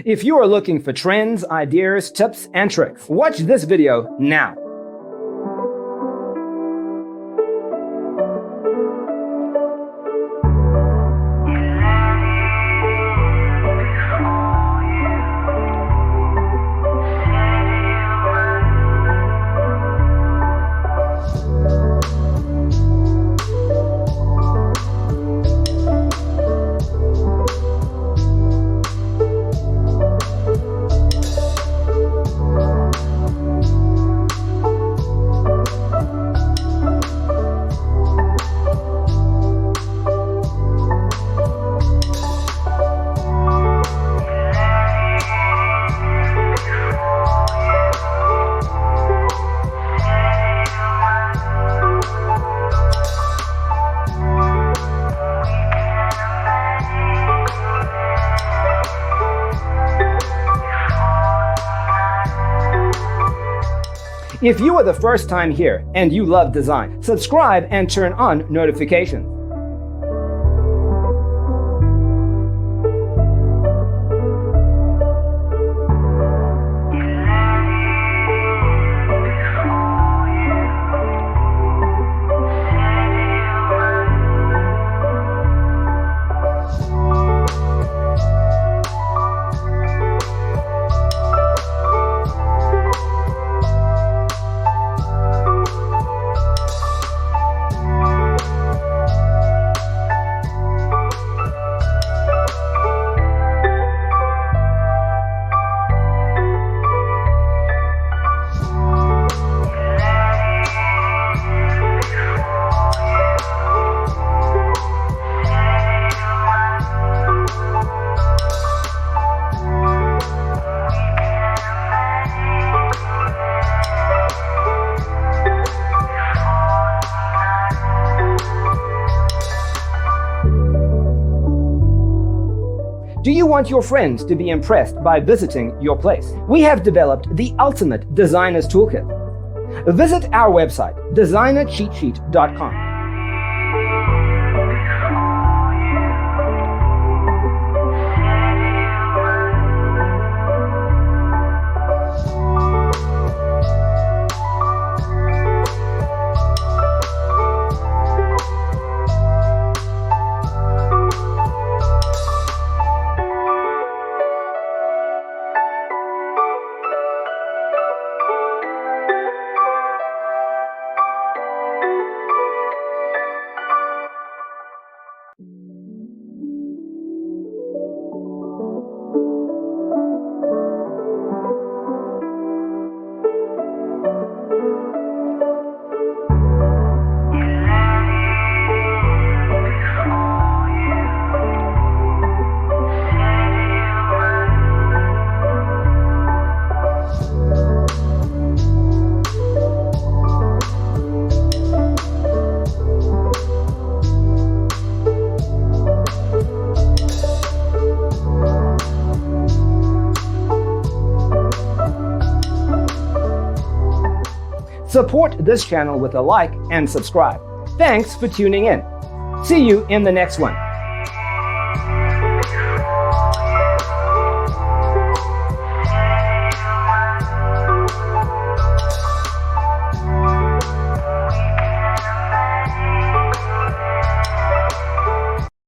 If you are looking for trends, ideas, tips, and tricks, watch this video now. If you are the first time here and you love design, subscribe and turn on notifications. Do you want your friends to be impressed by visiting your place? We have developed the ultimate designer's toolkit. Visit our website, designercheatsheet.com. Support this channel with a like and subscribe. Thanks for tuning in. See you in the next one.